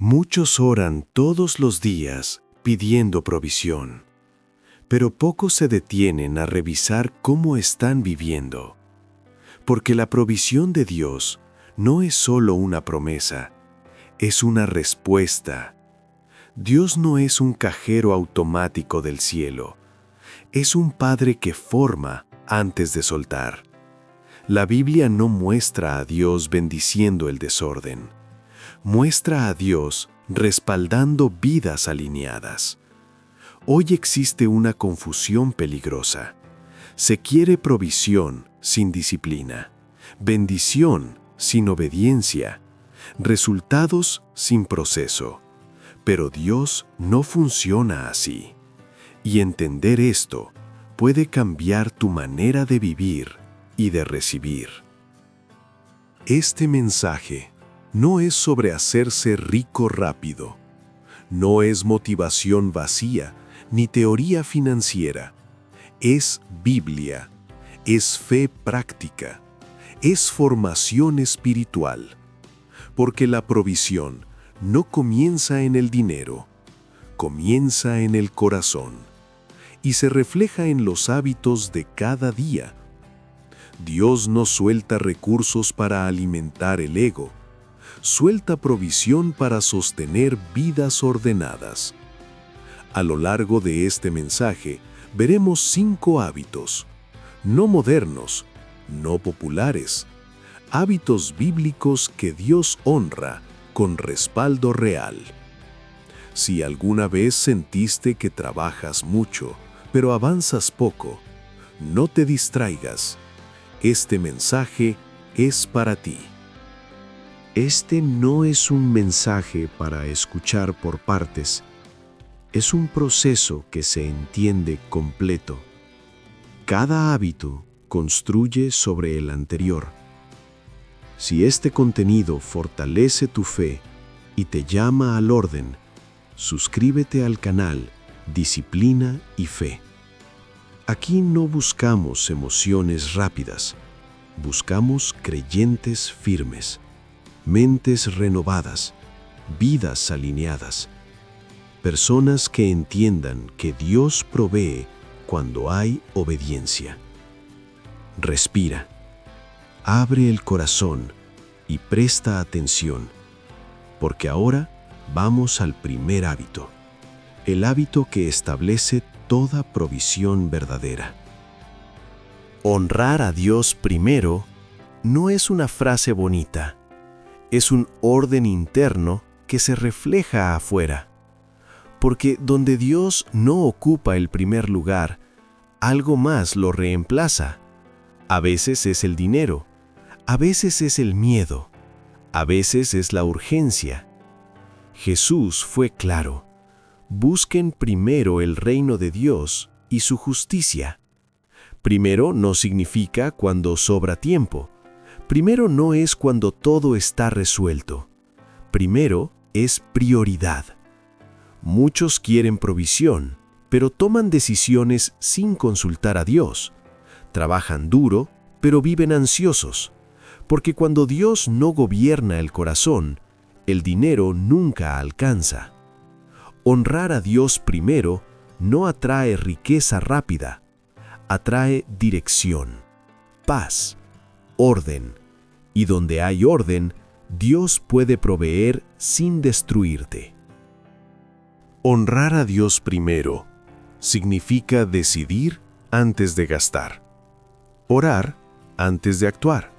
Muchos oran todos los días pidiendo provisión, pero pocos se detienen a revisar cómo están viviendo. Porque la provisión de Dios no es solo una promesa, es una respuesta. Dios no es un cajero automático del cielo, es un Padre que forma antes de soltar. La Biblia no muestra a Dios bendiciendo el desorden, muestra a Dios respaldando vidas alineadas. Hoy existe una confusión peligrosa. Se quiere provisión sin disciplina, bendición sin obediencia, resultados sin proceso. Pero Dios no funciona así. Y entender esto puede cambiar tu manera de vivir y de recibir. Este mensaje no es sobre hacerse rico rápido. No es motivación vacía ni teoría financiera. Es Biblia, es fe práctica, es formación espiritual. Porque la provisión no comienza en el dinero, comienza en el corazón y se refleja en los hábitos de cada día. Dios no suelta recursos para alimentar el ego, suelta provisión para sostener vidas ordenadas. A lo largo de este mensaje veremos 5 hábitos, no modernos, no populares, hábitos bíblicos que Dios honra con respaldo real. Si alguna vez sentiste que trabajas mucho, pero avanzas poco, no te distraigas. Este mensaje es para ti. Este no es un mensaje para escuchar por partes. Es un proceso que se entiende completo. Cada hábito construye sobre el anterior. Si este contenido fortalece tu fe y te llama al orden, suscríbete al canal Disciplina y Fe. Aquí no buscamos emociones rápidas, buscamos creyentes firmes, mentes renovadas, vidas alineadas, personas que entiendan que Dios provee cuando hay obediencia. Respira. Abre el corazón y presta atención, porque ahora vamos al primer hábito, el hábito que establece toda provisión verdadera. Honrar a Dios primero no es una frase bonita, es un orden interno que se refleja afuera, porque donde Dios no ocupa el primer lugar, algo más lo reemplaza. A veces es el dinero, a veces es el miedo, a veces es la urgencia. Jesús fue claro: busquen primero el reino de Dios y su justicia. Primero no significa cuando sobra tiempo. Primero no es cuando todo está resuelto. Primero es prioridad. Muchos quieren provisión, pero toman decisiones sin consultar a Dios. Trabajan duro, pero viven ansiosos. Porque cuando Dios no gobierna el corazón, el dinero nunca alcanza. Honrar a Dios primero no atrae riqueza rápida, atrae dirección, paz, orden. Y donde hay orden, Dios puede proveer sin destruirte. Honrar a Dios primero significa decidir antes de gastar, orar antes de actuar,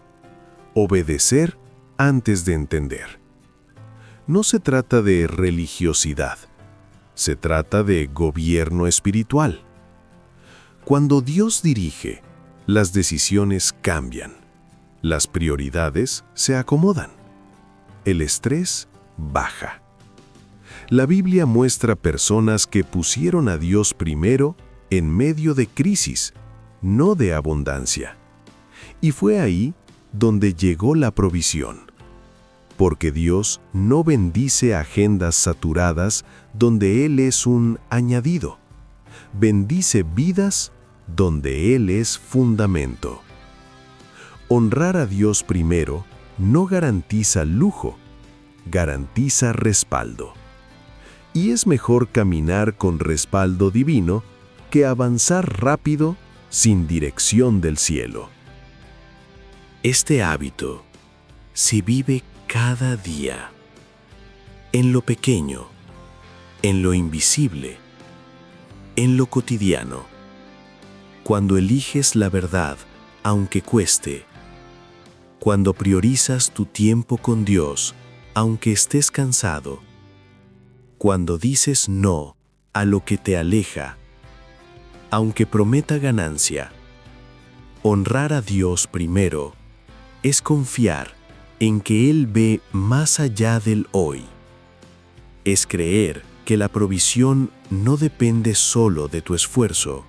obedecer antes de entender. No se trata de religiosidad, se trata de gobierno espiritual. Cuando Dios dirige, las decisiones cambian, las prioridades se acomodan, el estrés baja. La Biblia muestra personas que pusieron a Dios primero en medio de crisis, no de abundancia. Y fue ahí donde llegó la provisión. Porque Dios no bendice agendas saturadas donde Él es un añadido. Bendice vidas donde Él es fundamento. Honrar a Dios primero no garantiza lujo, garantiza respaldo. Y es mejor caminar con respaldo divino que avanzar rápido sin dirección del cielo. Este hábito se vive cada día, en lo pequeño, en lo invisible, en lo cotidiano. Cuando eliges la verdad, aunque cueste, cuando priorizas tu tiempo con Dios, aunque estés cansado, cuando dices no a lo que te aleja, aunque prometa ganancia. Honrar a Dios primero es confiar en que Él ve más allá del hoy. Es creer que la provisión no depende solo de tu esfuerzo,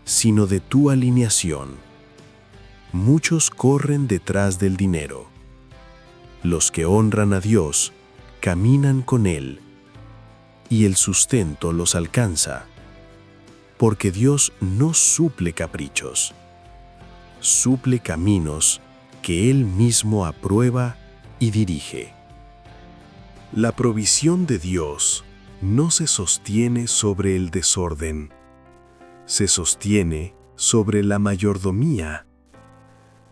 sino de tu alineación. Muchos corren detrás del dinero. Los que honran a Dios caminan con Él, y el sustento los alcanza, porque Dios no suple caprichos, suple caminos que Él mismo aprueba y dirige. La provisión de Dios no se sostiene sobre el desorden, se sostiene sobre la mayordomía.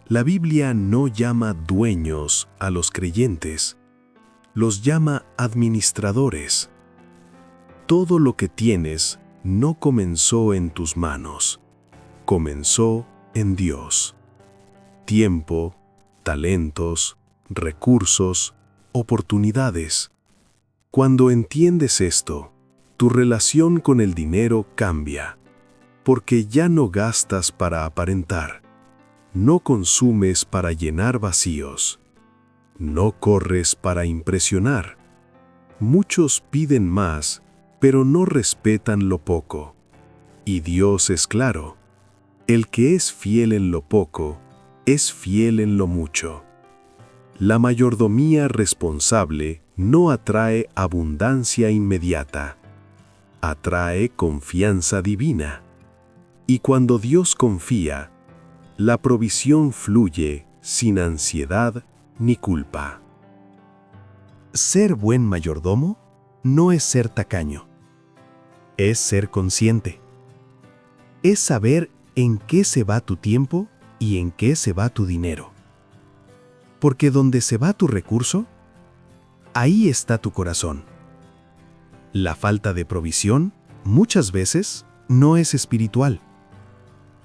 La Biblia no llama dueños a los creyentes, los llama administradores. Todo lo que tienes no comenzó en tus manos, comenzó en Dios. Tiempo, talentos, recursos, oportunidades. Cuando entiendes esto, tu relación con el dinero cambia, porque ya no gastas para aparentar, no consumes para llenar vacíos, no corres para impresionar. Muchos piden más, pero no respetan lo poco. Y Dios es claro: el que es fiel en lo poco, es fiel en lo mucho. La mayordomía responsable no atrae abundancia inmediata, atrae confianza divina. Y cuando Dios confía, la provisión fluye sin ansiedad ni culpa. Ser buen mayordomo no es ser tacaño, es ser consciente. Es saber en qué se va tu tiempo y en qué se va tu dinero. Porque donde se va tu recurso, ahí está tu corazón. La falta de provisión, muchas veces, no es espiritual,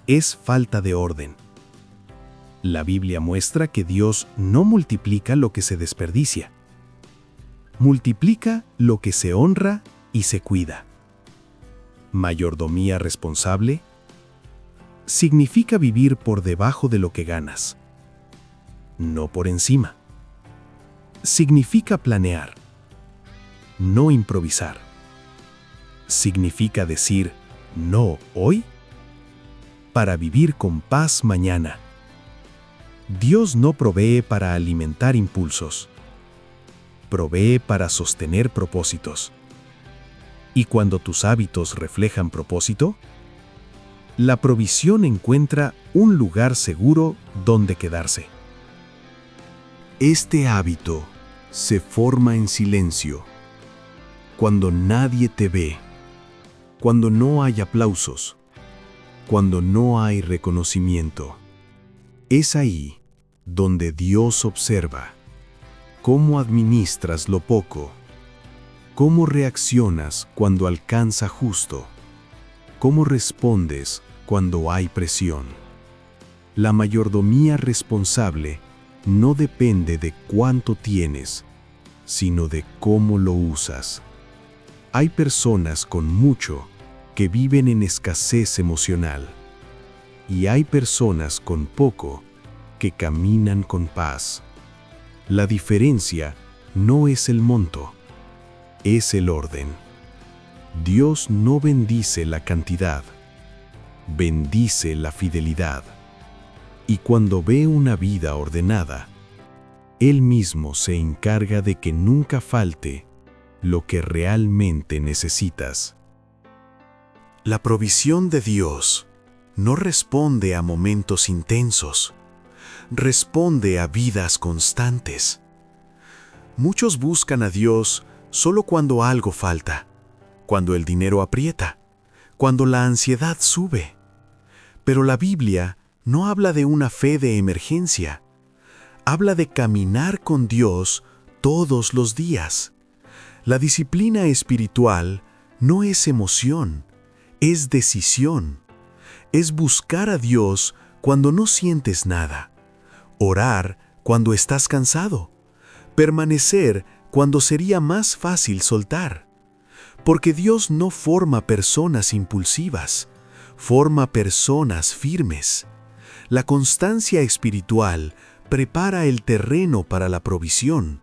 es falta de orden. La Biblia muestra que Dios no multiplica lo que se desperdicia, multiplica lo que se honra y se cuida. Mayordomía responsable significa vivir por debajo de lo que ganas, no por encima. Significa planear, no improvisar. Significa decir no hoy para vivir con paz mañana. Dios no provee para alimentar impulsos, provee para sostener propósitos. Y cuando tus hábitos reflejan propósito, la provisión encuentra un lugar seguro donde quedarse. Este hábito se forma en silencio, cuando nadie te ve, cuando no hay aplausos, cuando no hay reconocimiento. Es ahí donde Dios observa cómo administras lo poco, cómo reaccionas cuando alcanza justo, cómo respondes cuando hay presión. La mayordomía responsable no depende de cuánto tienes, sino de cómo lo usas. Hay personas con mucho que viven en escasez emocional, y hay personas con poco que caminan con paz. La diferencia no es el monto, es el orden. Dios no bendice la cantidad, bendice la fidelidad. Y cuando ve una vida ordenada, Él mismo se encarga de que nunca falte lo que realmente necesitas. La provisión de Dios no responde a momentos intensos, responde a vidas constantes. Muchos buscan a Dios solo cuando algo falta, cuando el dinero aprieta, cuando la ansiedad sube. Pero la Biblia no habla de una fe de emergencia. Habla de caminar con Dios todos los días. La disciplina espiritual no es emoción, es decisión. Es buscar a Dios cuando no sientes nada, orar cuando estás cansado, permanecer cuando sería más fácil soltar. Porque Dios no forma personas impulsivas, forma personas firmes. La constancia espiritual prepara el terreno para la provisión,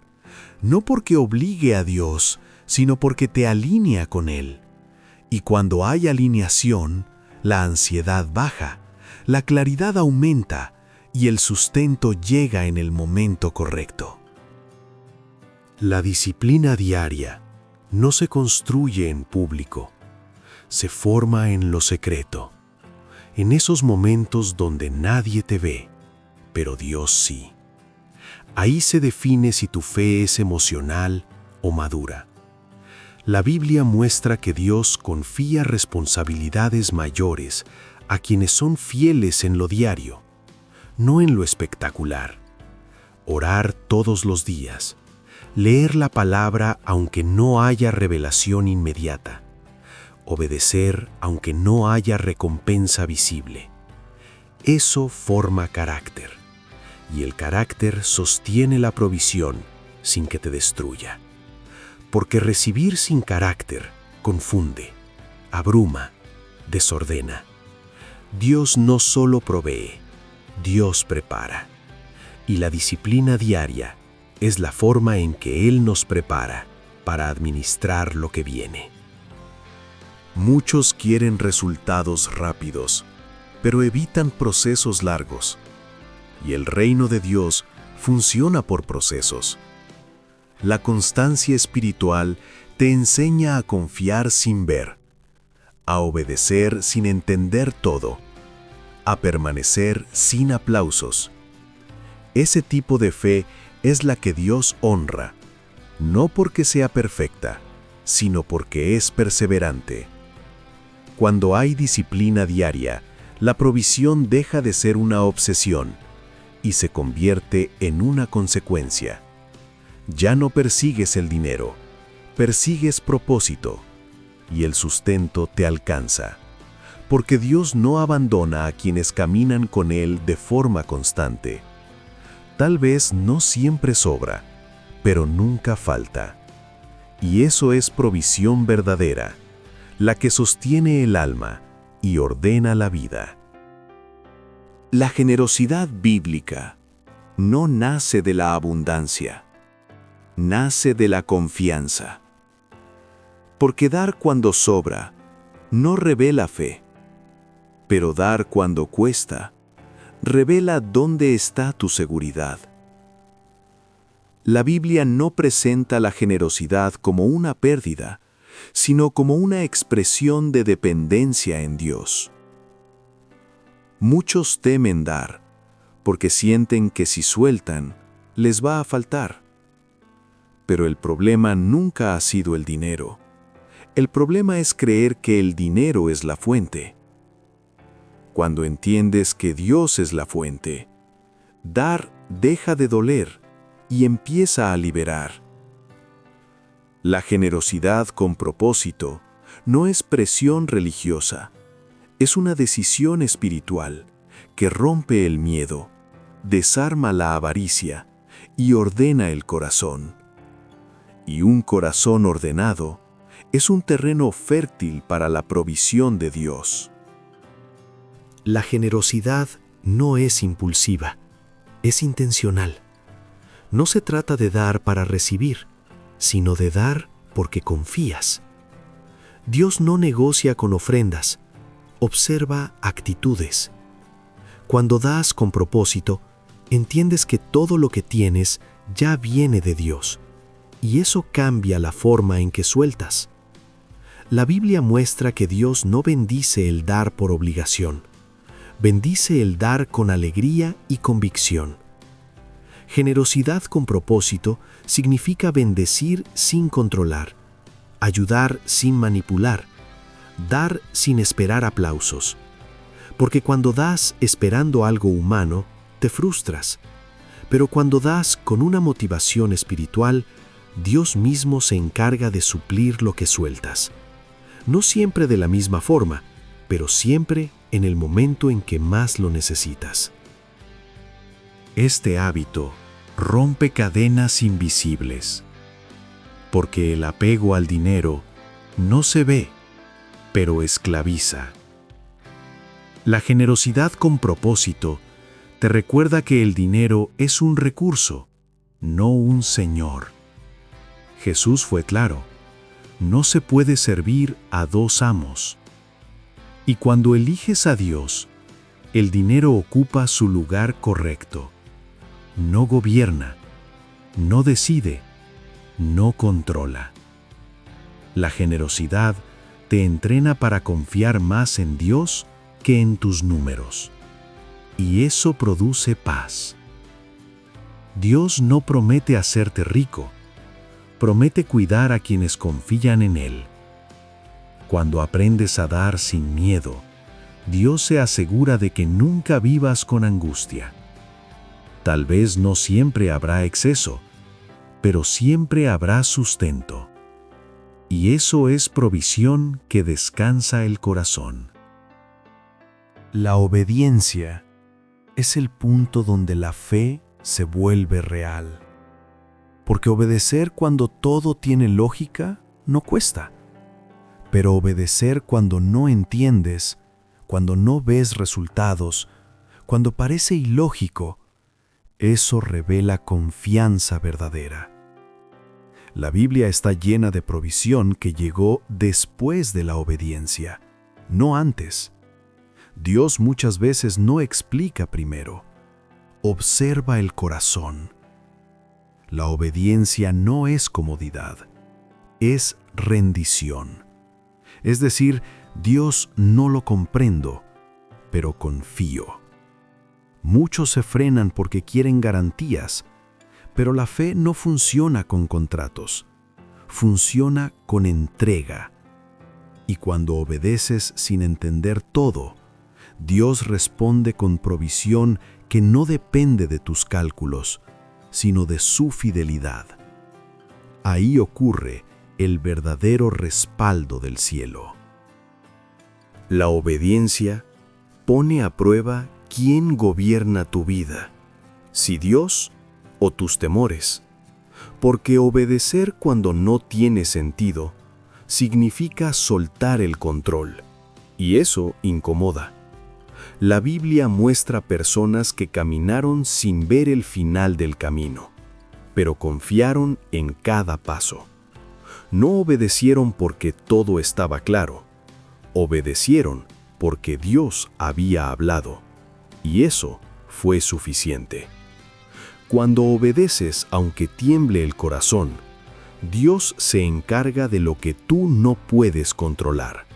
no porque obligue a Dios, sino porque te alinea con Él. Y cuando hay alineación, la ansiedad baja, la claridad aumenta y el sustento llega en el momento correcto. La disciplina diaria no se construye en público, se forma en lo secreto, en esos momentos donde nadie te ve, pero Dios sí. Ahí se define si tu fe es emocional o madura. La Biblia muestra que Dios confía responsabilidades mayores a quienes son fieles en lo diario, no en lo espectacular. Orar todos los días, leer la palabra aunque no haya revelación inmediata, obedecer aunque no haya recompensa visible. Eso forma carácter, y el carácter sostiene la provisión sin que te destruya. Porque recibir sin carácter confunde, abruma, desordena. Dios no solo provee, Dios prepara. Y la disciplina diaria es la forma en que Él nos prepara para administrar lo que viene. Muchos quieren resultados rápidos, pero evitan procesos largos. Y el reino de Dios funciona por procesos. La constancia espiritual te enseña a confiar sin ver, a obedecer sin entender todo, a permanecer sin aplausos. Ese tipo de fe es la que Dios honra, no porque sea perfecta, sino porque es perseverante. Cuando hay disciplina diaria, la provisión deja de ser una obsesión y se convierte en una consecuencia. Ya no persigues el dinero, persigues propósito, y el sustento te alcanza, porque Dios no abandona a quienes caminan con Él de forma constante. Tal vez no siempre sobra, pero nunca falta. Y eso es provisión verdadera, la que sostiene el alma y ordena la vida. La generosidad bíblica no nace de la abundancia, nace de la confianza. Porque dar cuando sobra no revela fe, pero dar cuando cuesta revela dónde está tu seguridad. La Biblia no presenta la generosidad como una pérdida, sino como una expresión de dependencia en Dios. Muchos temen dar, porque sienten que si sueltan, les va a faltar. Pero el problema nunca ha sido el dinero. El problema es creer que el dinero es la fuente. Cuando entiendes que Dios es la fuente, dar deja de doler y empieza a liberar. La generosidad con propósito no es presión religiosa, es una decisión espiritual que rompe el miedo, desarma la avaricia y ordena el corazón. Y un corazón ordenado es un terreno fértil para la provisión de Dios. La generosidad no es impulsiva, es intencional. No se trata de dar para recibir, sino de dar porque confías. Dios no negocia con ofrendas, observa actitudes. Cuando das con propósito, entiendes que todo lo que tienes ya viene de Dios, y eso cambia la forma en que sueltas. La Biblia muestra que Dios no bendice el dar por obligación, bendice el dar con alegría y convicción. Generosidad con propósito significa bendecir sin controlar, ayudar sin manipular, dar sin esperar aplausos. Porque cuando das esperando algo humano, te frustras. Pero cuando das con una motivación espiritual, Dios mismo se encarga de suplir lo que sueltas. No siempre de la misma forma, pero siempre en el momento en que más lo necesitas. Este hábito rompe cadenas invisibles, porque el apego al dinero no se ve, pero esclaviza. La generosidad con propósito te recuerda que el dinero es un recurso, no un señor. Jesús fue claro: no se puede servir a dos amos. Y cuando eliges a Dios, el dinero ocupa su lugar correcto. No gobierna, no decide, no controla. La generosidad te entrena para confiar más en Dios que en tus números. Y eso produce paz. Dios no promete hacerte rico, promete cuidar a quienes confían en Él. Cuando aprendes a dar sin miedo, Dios se asegura de que nunca vivas con angustia. Tal vez no siempre habrá exceso, pero siempre habrá sustento. Y eso es provisión que descansa el corazón. La obediencia es el punto donde la fe se vuelve real. Porque obedecer cuando todo tiene lógica no cuesta. Pero obedecer cuando no entiendes, cuando no ves resultados, cuando parece ilógico, eso revela confianza verdadera. La Biblia está llena de provisión que llegó después de la obediencia, no antes. Dios muchas veces no explica primero, observa el corazón. La obediencia no es comodidad, es rendición. Es decir, Dios no lo comprendo, pero confío. Muchos se frenan porque quieren garantías, pero la fe no funciona con contratos, funciona con entrega. Y cuando obedeces sin entender todo, Dios responde con provisión que no depende de tus cálculos, sino de su fidelidad. Ahí ocurre el verdadero respaldo del cielo. La obediencia pone a prueba quién gobierna tu vida, si Dios o tus temores, porque obedecer cuando no tiene sentido significa soltar el control, y eso incomoda. La Biblia muestra personas que caminaron sin ver el final del camino, pero confiaron en cada paso. No obedecieron porque todo estaba claro, obedecieron porque Dios había hablado, y eso fue suficiente. Cuando obedeces aunque tiemble el corazón, Dios se encarga de lo que tú no puedes controlar.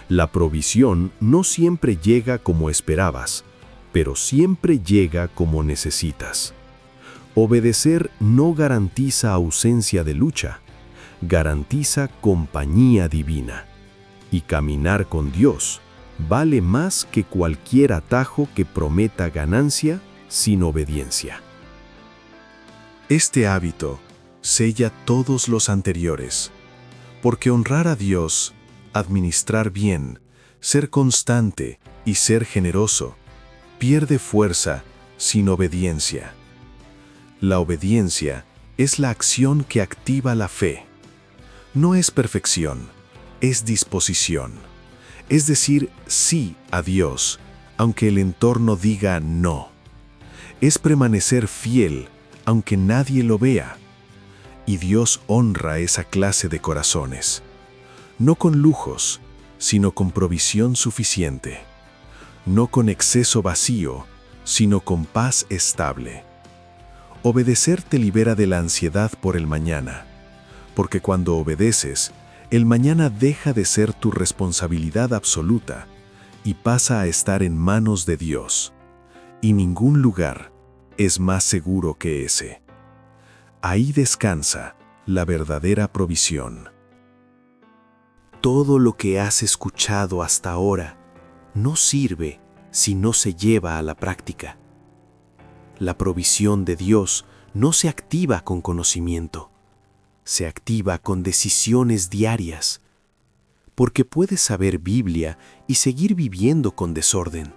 La provisión no siempre llega como esperabas, pero siempre llega como necesitas. Obedecer no garantiza ausencia de lucha, garantiza compañía divina. Y caminar con Dios vale más que cualquier atajo que prometa ganancia sin obediencia. Este hábito sella todos los anteriores, porque honrar a Dios, administrar bien, ser constante y ser generoso, pierde fuerza sin obediencia. La obediencia es la acción que activa la fe. No es perfección, es disposición. Es decir, sí a Dios, aunque el entorno diga no. Es permanecer fiel, aunque nadie lo vea. Y Dios honra esa clase de corazones. No con lujos, sino con provisión suficiente. No con exceso vacío, sino con paz estable. Obedecer te libera de la ansiedad por el mañana, porque cuando obedeces, el mañana deja de ser tu responsabilidad absoluta y pasa a estar en manos de Dios. Y ningún lugar, es más seguro que ese. Ahí descansa la verdadera provisión. Todo lo que has escuchado hasta ahora no sirve si no se lleva a la práctica. La provisión de Dios no se activa con conocimiento, se activa con decisiones diarias, porque puedes saber Biblia y seguir viviendo con desorden.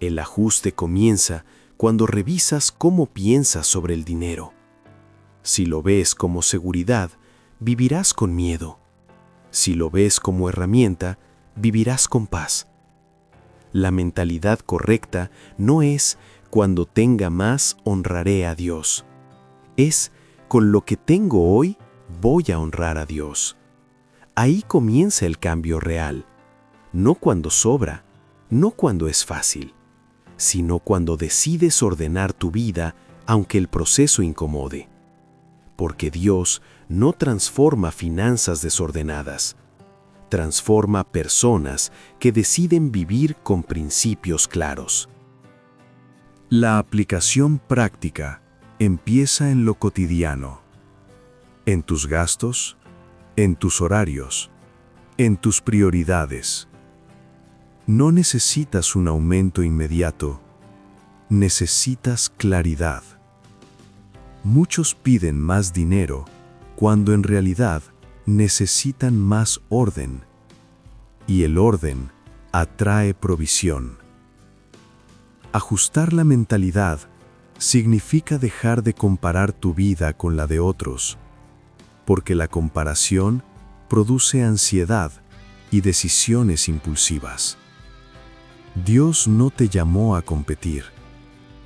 El ajuste comienza cuando revisas cómo piensas sobre el dinero. Si lo ves como seguridad, vivirás con miedo. Si lo ves como herramienta, vivirás con paz. La mentalidad correcta no es cuando tenga más honraré a Dios. Es con lo que tengo hoy voy a honrar a Dios. Ahí comienza el cambio real, no cuando sobra, no cuando es fácil, sino cuando decides ordenar tu vida aunque el proceso incomode. Porque Dios no transforma finanzas desordenadas, transforma personas que deciden vivir con principios claros. La aplicación práctica empieza en lo cotidiano, en tus gastos, en tus horarios, en tus prioridades. No necesitas un aumento inmediato, necesitas claridad. Muchos piden más dinero cuando en realidad necesitan más orden, y el orden atrae provisión. Ajustar la mentalidad significa dejar de comparar tu vida con la de otros, porque la comparación produce ansiedad y decisiones impulsivas. Dios no te llamó a competir,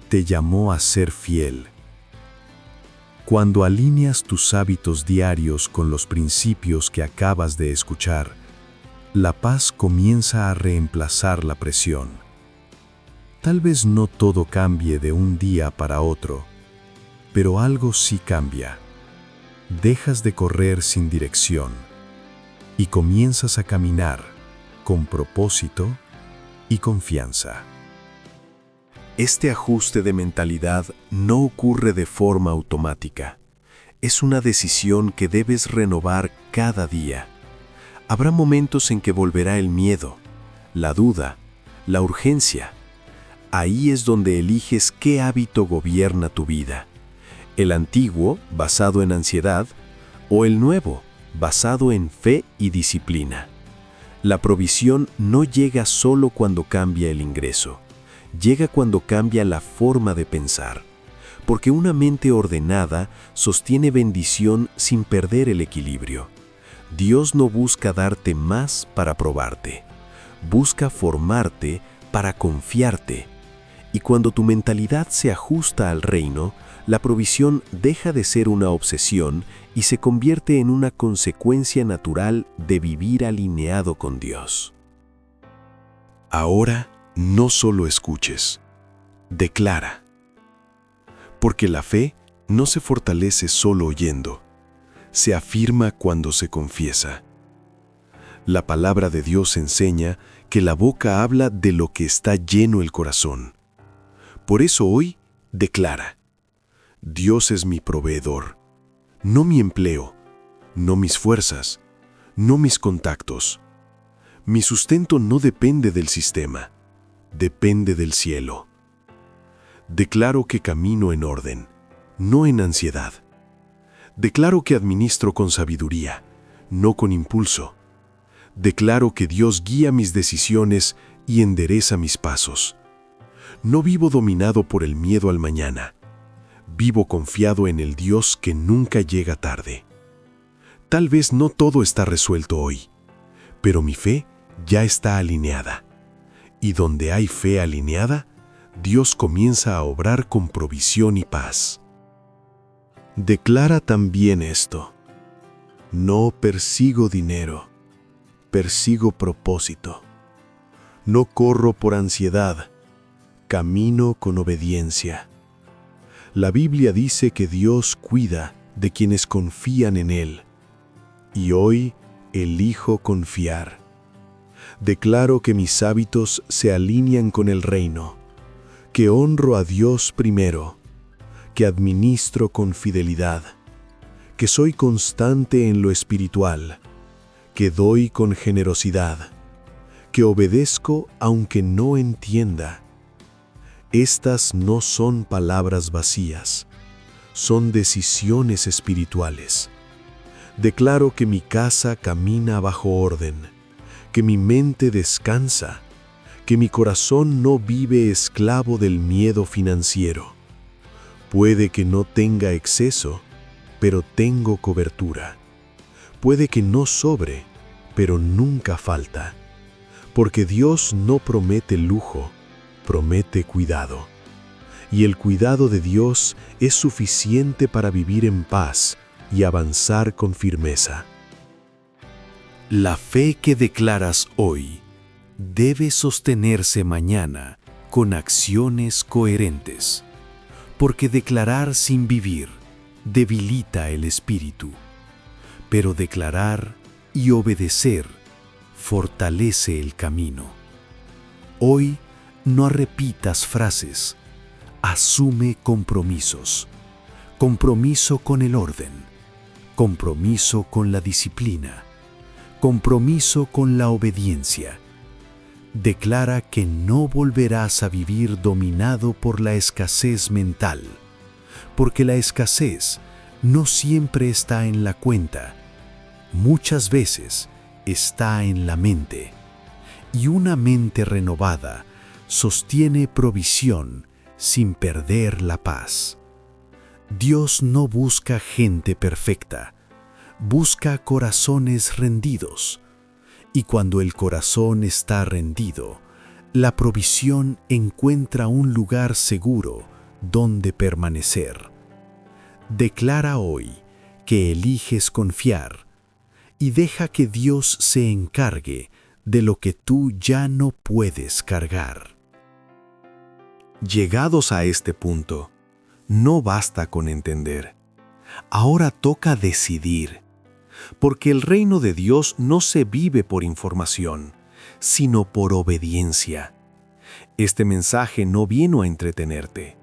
te llamó a ser fiel. Cuando alineas tus hábitos diarios con los principios que acabas de escuchar, la paz comienza a reemplazar la presión. Tal vez no todo cambie de un día para otro, pero algo sí cambia. Dejas de correr sin dirección y comienzas a caminar con propósito y confianza. Este ajuste de mentalidad no ocurre de forma automática. Es una decisión que debes renovar cada día. Habrá momentos en que volverá el miedo, la duda, la urgencia. Ahí es donde eliges qué hábito gobierna tu vida. El antiguo, basado en ansiedad, o el nuevo, basado en fe y disciplina. La provisión no llega solo cuando cambia el ingreso. Llega cuando cambia la forma de pensar, porque una mente ordenada sostiene bendición sin perder el equilibrio. Dios no busca darte más para probarte, busca formarte para confiarte. Y cuando tu mentalidad se ajusta al reino, la provisión deja de ser una obsesión y se convierte en una consecuencia natural de vivir alineado con Dios. Ahora, no solo escuches, declara. Porque la fe no se fortalece solo oyendo, se afirma cuando se confiesa. La palabra de Dios enseña que la boca habla de lo que está lleno el corazón. Por eso hoy, declara: Dios es mi proveedor, no mi empleo, no mis fuerzas, no mis contactos. Mi sustento no depende del sistema. Depende del cielo. Declaro que camino en orden, no en ansiedad. Declaro que administro con sabiduría, no con impulso. Declaro que Dios guía mis decisiones y endereza mis pasos. No vivo dominado por el miedo al mañana. Vivo confiado en el Dios que nunca llega tarde. Tal vez no todo está resuelto hoy, pero mi fe ya está alineada. Y donde hay fe alineada, Dios comienza a obrar con provisión y paz. Declara también esto: no persigo dinero, persigo propósito. No corro por ansiedad, camino con obediencia. La Biblia dice que Dios cuida de quienes confían en Él. Y hoy elijo confiar. Declaro que mis hábitos se alinean con el reino. que honro a Dios primero, que administro con fidelidad, que soy constante en lo espiritual, que doy con generosidad, que obedezco aunque no entienda. Estas no son palabras vacías, son decisiones espirituales. Declaro que mi casa camina bajo orden, que mi mente descansa, que mi corazón no vive esclavo del miedo financiero. Puede que no tenga exceso, pero tengo cobertura. Puede que no sobre, pero nunca falta. Porque Dios no promete lujo, promete cuidado. Y el cuidado de Dios es suficiente para vivir en paz y avanzar con firmeza. La fe que declaras hoy debe sostenerse mañana con acciones coherentes, porque declarar sin vivir debilita el espíritu, pero declarar y obedecer fortalece el camino. Hoy no repitas frases, asume compromisos. Compromiso con el orden, compromiso con la disciplina, compromiso con la obediencia. Declara que no volverás a vivir dominado por la escasez mental, porque la escasez no siempre está en la cuenta, muchas veces está en la mente, y una mente renovada sostiene provisión sin perder la paz. Dios no busca gente perfecta, busca corazones rendidos. Y cuando el corazón está rendido, la provisión encuentra un lugar seguro donde permanecer. Declara hoy que eliges confiar y deja que Dios se encargue de lo que tú ya no puedes cargar. Llegados a este punto, no basta con entender. Ahora toca decidir, porque el reino de Dios no se vive por información, sino por obediencia. Este mensaje no vino a entretenerte,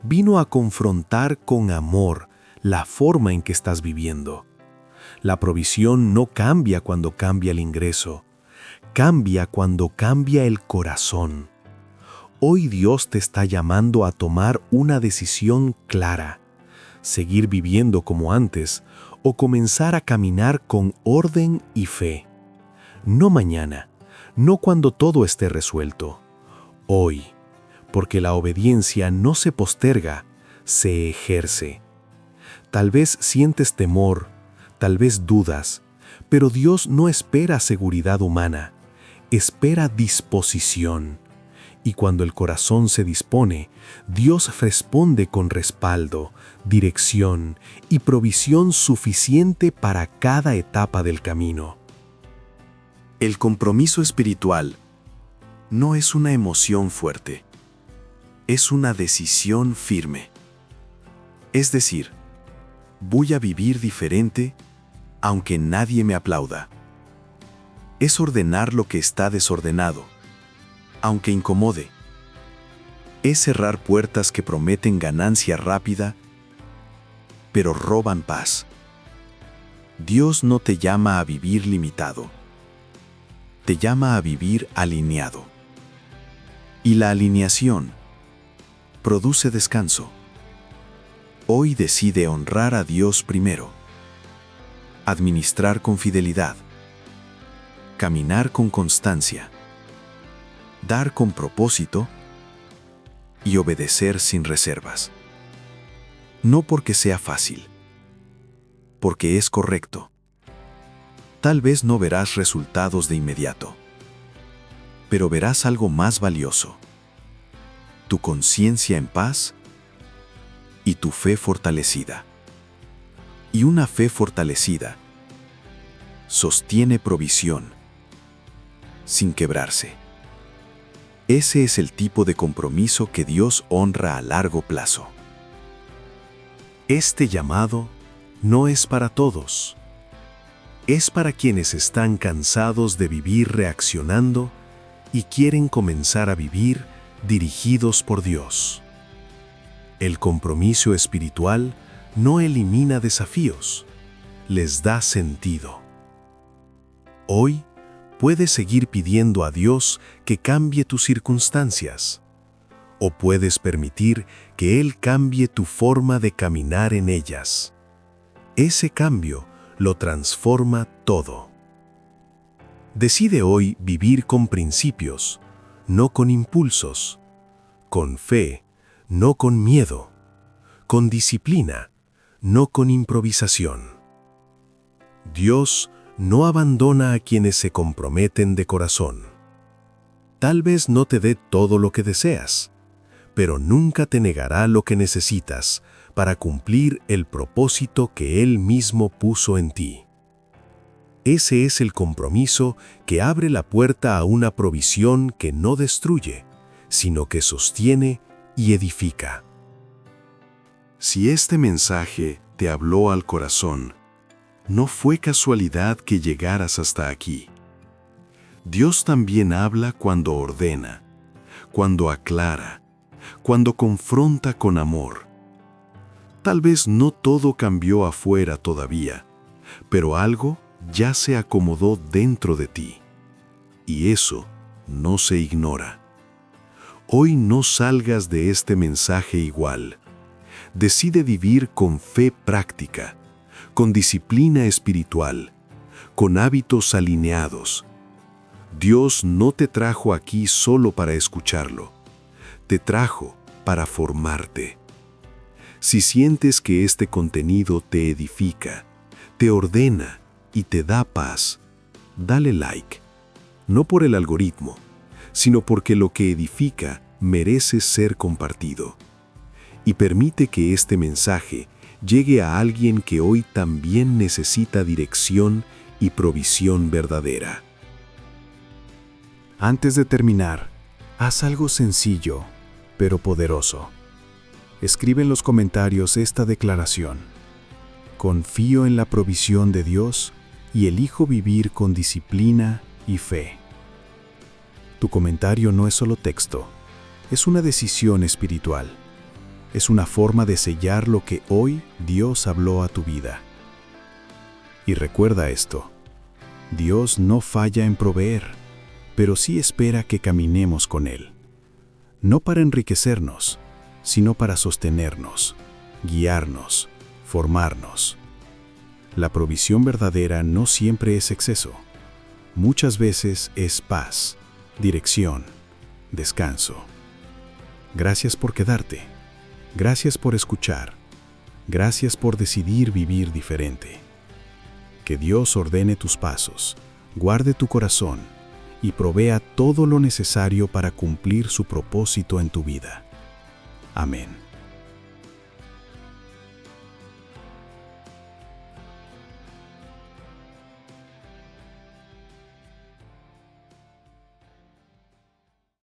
vino a confrontar con amor la forma en que estás viviendo. La provisión no cambia cuando cambia el ingreso, cambia cuando cambia el corazón. Hoy Dios te está llamando a tomar una decisión clara, seguir viviendo como antes o comenzar a caminar con orden y fe. No mañana, no cuando todo esté resuelto, hoy, porque la obediencia no se posterga, se ejerce. Tal vez sientes temor, tal vez dudas, pero Dios no espera seguridad humana, espera disposición. Y cuando el corazón se dispone, Dios responde con respaldo, dirección y provisión suficiente para cada etapa del camino. El compromiso espiritual no es una emoción fuerte, es una decisión firme. Es decir, voy a vivir diferente aunque nadie me aplauda. Es ordenar lo que está desordenado, aunque incomode. Es cerrar puertas que prometen ganancia rápida, pero roban paz. Dios no te llama a vivir limitado, te llama a vivir alineado. Y la alineación produce descanso. Hoy decide honrar a Dios primero, administrar con fidelidad, caminar con constancia, dar con propósito y obedecer sin reservas. No porque sea fácil, porque es correcto. Tal vez no verás resultados de inmediato, pero verás algo más valioso: tu conciencia en paz y tu fe fortalecida. Y una fe fortalecida sostiene provisión sin quebrarse. Ese es el tipo de compromiso que Dios honra a largo plazo. Este llamado no es para todos. Es para quienes están cansados de vivir reaccionando y quieren comenzar a vivir dirigidos por Dios. El compromiso espiritual no elimina desafíos, les da sentido. Hoy puedes seguir pidiendo a Dios que cambie tus circunstancias, o puedes permitir que Él cambie tu forma de caminar en ellas. Ese cambio lo transforma todo. Decide hoy vivir con principios, no con impulsos, con fe, no con miedo, con disciplina, no con improvisación. Dios no abandona a quienes se comprometen de corazón. Tal vez no te dé todo lo que deseas, pero nunca te negará lo que necesitas para cumplir el propósito que Él mismo puso en ti. Ese es el compromiso que abre la puerta a una provisión que no destruye, sino que sostiene y edifica. Si este mensaje te habló al corazón, no fue casualidad que llegaras hasta aquí. Dios también habla cuando ordena, cuando aclara, cuando confronta con amor. Tal vez no todo cambió afuera todavía, pero algo ya se acomodó dentro de ti. Y eso no se ignora. Hoy no salgas de este mensaje igual. Decide vivir con fe práctica, con disciplina espiritual, con hábitos alineados. Dios no te trajo aquí solo para escucharlo. Te trajo para formarte. Si sientes que este contenido te edifica, te ordena y te da paz, dale like. No por el algoritmo, sino porque lo que edifica merece ser compartido. Y permite que este mensaje llegue a alguien que hoy también necesita dirección y provisión verdadera. Antes de terminar, haz algo sencillo, pero poderoso. Escribe en los comentarios esta declaración: confío en la provisión de Dios y elijo vivir con disciplina y fe. Tu comentario no es solo texto, es una decisión espiritual. Es una forma de sellar lo que hoy Dios habló a tu vida. Y recuerda esto: Dios no falla en proveer, pero sí espera que caminemos con Él. No para enriquecernos, sino para sostenernos, guiarnos, formarnos. La provisión verdadera no siempre es exceso. Muchas veces es paz, dirección, descanso. Gracias por quedarte. Gracias por escuchar. Gracias por decidir vivir diferente. Que Dios ordene tus pasos, guarde tu corazón y provea todo lo necesario para cumplir su propósito en tu vida. Amén.